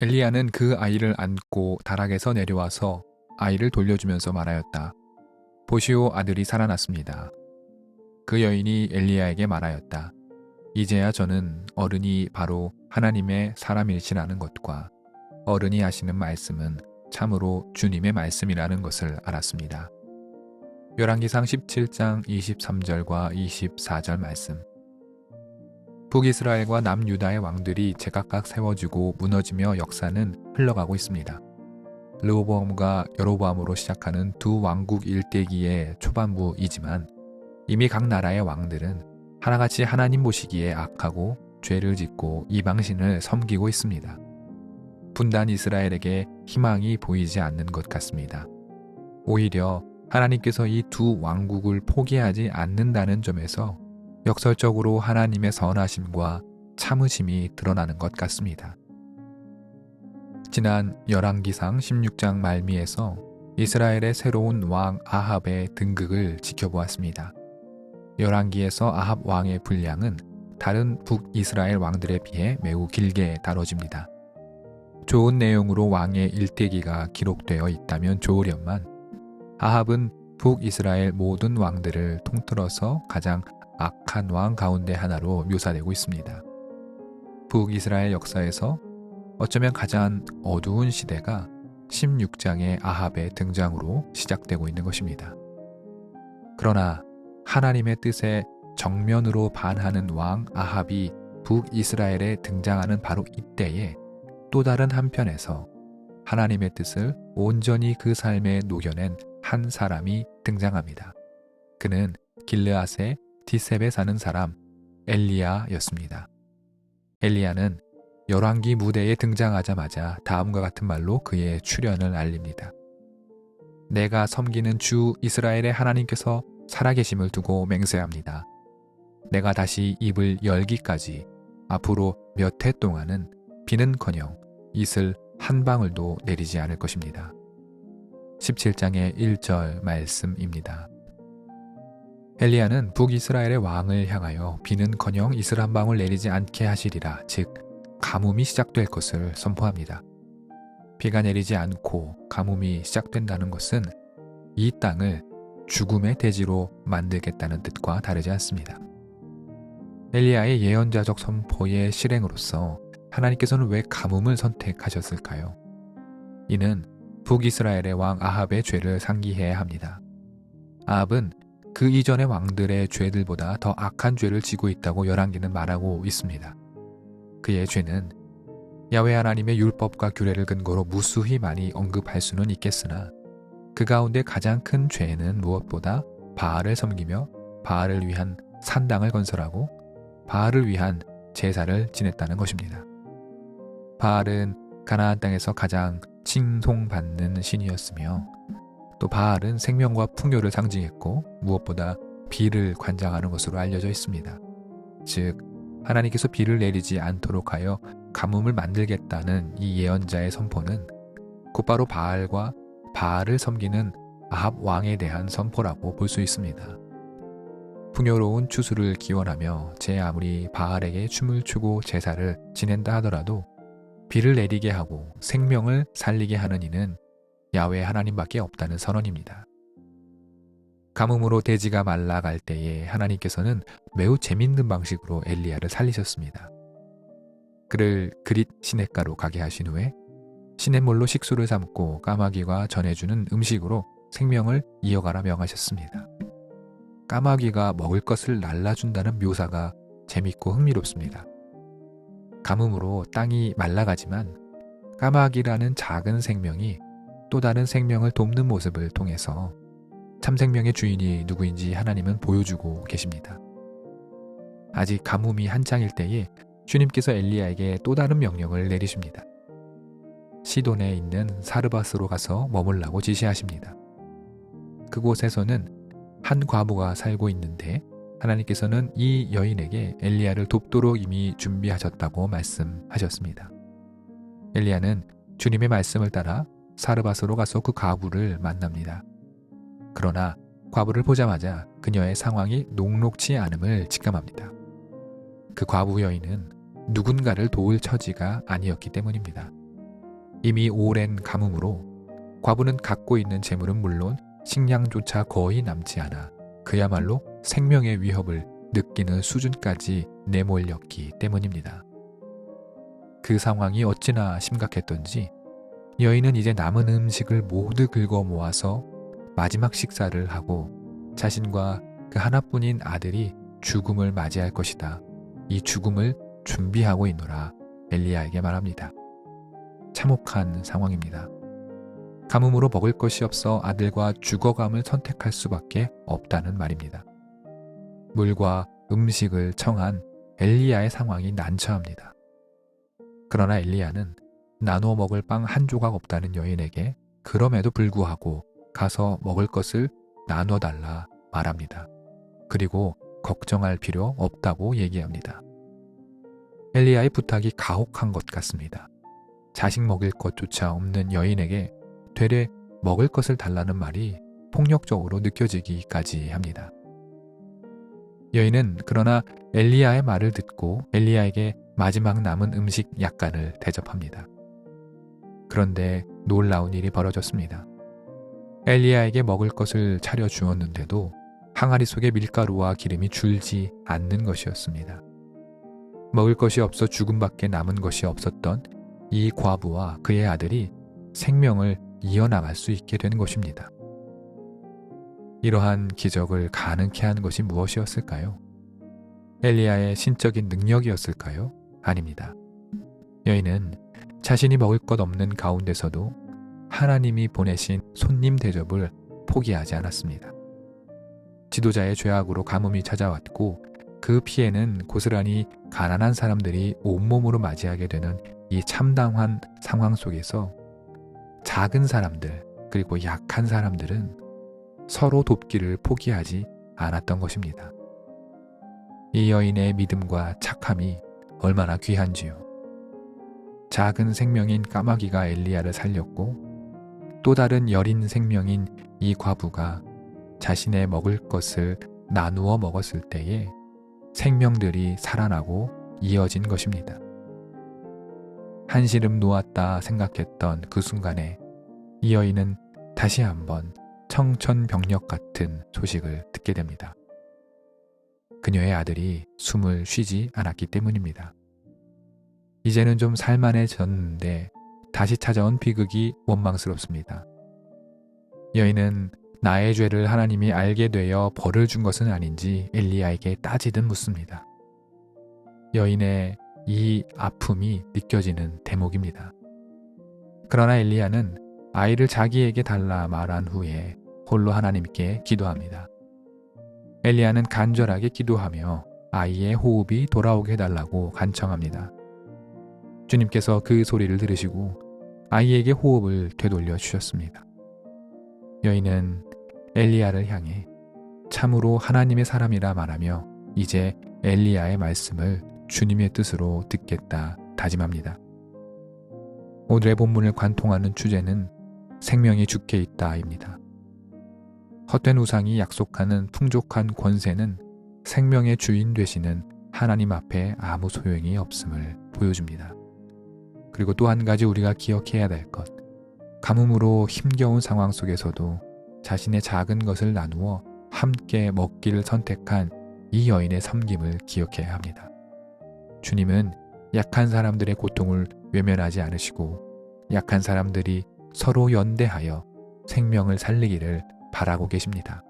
엘리야는 그 아이를 안고 다락에서 내려와서 아이를 돌려주면서 말하였다. 보시오, 아들이 살아났습니다. 그 여인이 엘리야에게 말하였다. 이제야 저는 어른이 바로 하나님의 사람일지라는 것과 어른이 하시는 말씀은 참으로 주님의 말씀이라는 것을 알았습니다. 열왕기상 17장 23절과 24절 말씀. 북이스라엘과 남유다의 왕들이 제각각 세워지고 무너지며 역사는 흘러가고 있습니다. 르호보암과 여로보암으로 시작하는 두 왕국 일대기의 초반부이지만 이미 각 나라의 왕들은 하나같이 하나님 보시기에 악하고 죄를 짓고 이방신을 섬기고 있습니다. 분단 이스라엘에게 희망이 보이지 않는 것 같습니다. 오히려 하나님께서 이 두 왕국을 포기하지 않는다는 점에서 역설적으로 하나님의 선하심과 참으심이 드러나는 것 같습니다. 지난 열왕기상 16장 말미에서 이스라엘의 새로운 왕 아합의 등극을 지켜보았습니다. 열왕기에서 아합 왕의 분량은 다른 북이스라엘 왕들에 비해 매우 길게 다뤄집니다. 좋은 내용으로 왕의 일대기가 기록되어 있다면 좋으련만 아합은 북이스라엘 모든 왕들을 통틀어서 가장 악한 왕 가운데 하나로 묘사되고 있습니다. 북이스라엘 역사에서 어쩌면 가장 어두운 시대가 16장의 아합의 등장으로 시작되고 있는 것입니다. 그러나 하나님의 뜻에 정면으로 반하는 왕 아합이 북이스라엘에 등장하는 바로 이때에 또 다른 한편에서 하나님의 뜻을 온전히 그 삶에 녹여낸 한 사람이 등장합니다. 그는 길르앗의 디셉에 사는 사람 엘리야였습니다. 엘리야는 열왕기 무대에 등장하자마자 다음과 같은 말로 그의 출현을 알립니다. 내가 섬기는 주 이스라엘의 하나님께서 살아계심을 두고 맹세합니다. 내가 다시 입을 열기까지 앞으로 몇 해 동안은 비는커녕 이슬 한 방울도 내리지 않을 것입니다. 17장의 1절 말씀입니다. 엘리야는 북이스라엘의 왕을 향하여 비는커녕 이슬 한 방울 내리지 않게 하시리라, 즉 가뭄이 시작될 것을 선포합니다. 비가 내리지 않고 가뭄이 시작된다는 것은 이 땅을 죽음의 대지로 만들겠다는 뜻과 다르지 않습니다. 엘리야의 예언자적 선포의 실행으로서 하나님께서는 왜 가뭄을 선택하셨을까요? 이는 북이스라엘의 왕 아합의 죄를 상기해야 합니다. 아합은 그 이전의 왕들의 죄들보다 더 악한 죄를 지고 있다고 열왕기는 말하고 있습니다. 그의 죄는 야훼 하나님의 율법과 규례를 근거로 무수히 많이 언급할 수는 있겠으나 그 가운데 가장 큰 죄는 무엇보다 바알을 섬기며 바알을 위한 산당을 건설하고 바알을 위한 제사를 지냈다는 것입니다. 바알은 가나안 땅에서 가장 칭송받는 신이었으며 또 바알은 생명과 풍요를 상징했고 무엇보다 비를 관장하는 것으로 알려져 있습니다. 즉 하나님께서 비를 내리지 않도록 하여 가뭄을 만들겠다는 이 예언자의 선포는 곧바로 바알과 바알을 섬기는 아합 왕에 대한 선포라고 볼 수 있습니다. 풍요로운 추수를 기원하며 제 아무리 바알에게 춤을 추고 제사를 지낸다 하더라도 비를 내리게 하고 생명을 살리게 하는 이는 야훼 하나님밖에 없다는 선언입니다. 가뭄으로 대지가 말라갈 때에 하나님께서는 매우 재밌는 방식으로 엘리야를 살리셨습니다. 그를 그릿 시냇가로 가게 하신 후에 시냇물로 식수를 삼고 까마귀가 전해주는 음식으로 생명을 이어가라 명하셨습니다. 까마귀가 먹을 것을 날라준다는 묘사가 재밌고 흥미롭습니다. 가뭄으로 땅이 말라가지만 까마귀라는 작은 생명이 또 다른 생명을 돕는 모습을 통해서 참 생명의 주인이 누구인지 하나님은 보여주고 계십니다. 아직 가뭄이 한창일 때에 주님께서 엘리야에게 또 다른 명령을 내리십니다. 시돈에 있는 사르밧으로 가서 머물라고 지시하십니다. 그곳에서는 한 과부가 살고 있는데 하나님께서는 이 여인에게 엘리야를 돕도록 이미 준비하셨다고 말씀하셨습니다. 엘리야는 주님의 말씀을 따라 사르밧으로 가서 그 과부를 만납니다. 그러나 과부를 보자마자 그녀의 상황이 녹록치 않음을 직감합니다. 그 과부 여인은 누군가를 도울 처지가 아니었기 때문입니다. 이미 오랜 가뭄으로 과부는 갖고 있는 재물은 물론 식량조차 거의 남지 않아 그야말로 생명의 위협을 느끼는 수준까지 내몰렸기 때문입니다. 그 상황이 어찌나 심각했던지 여인은 이제 남은 음식을 모두 긁어 모아서 마지막 식사를 하고 자신과 그 하나뿐인 아들이 죽음을 맞이할 것이다. 이 죽음을 준비하고 있노라 엘리야에게 말합니다. 참혹한 상황입니다. 가뭄으로 먹을 것이 없어 아들과 죽어감을 선택할 수밖에 없다는 말입니다. 물과 음식을 청한 엘리야의 상황이 난처합니다. 그러나 엘리야는 나누어 먹을 빵 한 조각 없다는 여인에게 그럼에도 불구하고 가서 먹을 것을 나눠 달라 말합니다. 그리고 걱정할 필요 없다고 얘기합니다. 엘리야의 부탁이 가혹한 것 같습니다. 자식 먹일 것조차 없는 여인에게 되레 먹을 것을 달라는 말이 폭력적으로 느껴지기까지 합니다. 여인은 그러나 엘리야의 말을 듣고 엘리야에게 마지막 남은 음식 약간을 대접합니다. 그런데 놀라운 일이 벌어졌습니다. 엘리야에게 먹을 것을 차려 주었는데도 항아리 속에 밀가루와 기름이 줄지 않는 것이었습니다. 먹을 것이 없어 죽음밖에 남은 것이 없었던 이 과부와 그의 아들이 생명을 이어나갈 수 있게 된 것입니다. 이러한 기적을 가능케 한 것이 무엇이었을까요? 엘리야의 신적인 능력이었을까요? 아닙니다. 여인은 자신이 먹을 것 없는 가운데서도 하나님이 보내신 손님 대접을 포기하지 않았습니다. 지도자의 죄악으로 가뭄이 찾아왔고 그 피해는 고스란히 가난한 사람들이 온몸으로 맞이하게 되는 이 참담한 상황 속에서 작은 사람들 그리고 약한 사람들은 서로 돕기를 포기하지 않았던 것입니다. 이 여인의 믿음과 착함이 얼마나 귀한지요. 작은 생명인 까마귀가 엘리야를 살렸고 또 다른 여린 생명인 이 과부가 자신의 먹을 것을 나누어 먹었을 때에 생명들이 살아나고 이어진 것입니다. 한시름 놓았다 생각했던 그 순간에 이 여인은 다시 한번 청천벽력 같은 소식을 듣게 됩니다. 그녀의 아들이 숨을 쉬지 않았기 때문입니다. 이제는 좀 살만해졌는데 다시 찾아온 비극이 원망스럽습니다. 여인은 나의 죄를 하나님이 알게 되어 벌을 준 것은 아닌지 엘리야에게 따지듯 묻습니다. 여인의 이 아픔이 느껴지는 대목입니다. 그러나 엘리야는 아이를 자기에게 달라 말한 후에 홀로 하나님께 기도합니다. 엘리야는 간절하게 기도하며 아이의 호흡이 돌아오게 해달라고 간청합니다. 주님께서 그 소리를 들으시고 아이에게 호흡을 되돌려 주셨습니다. 여인은 엘리야를 향해 참으로 하나님의 사람이라 말하며 이제 엘리야의 말씀을 주님의 뜻으로 듣겠다 다짐합니다. 오늘의 본문을 관통하는 주제는 생명이 주께 있다입니다. 헛된 우상이 약속하는 풍족한 권세는 생명의 주인 되시는 하나님 앞에 아무 소용이 없음을 보여줍니다. 그리고 또 한 가지 우리가 기억해야 될 것, 가뭄으로 힘겨운 상황 속에서도 자신의 작은 것을 나누어 함께 먹기를 선택한 이 여인의 섬김을 기억해야 합니다. 주님은 약한 사람들의 고통을 외면하지 않으시고 약한 사람들이 서로 연대하여 생명을 살리기를 바라고 계십니다.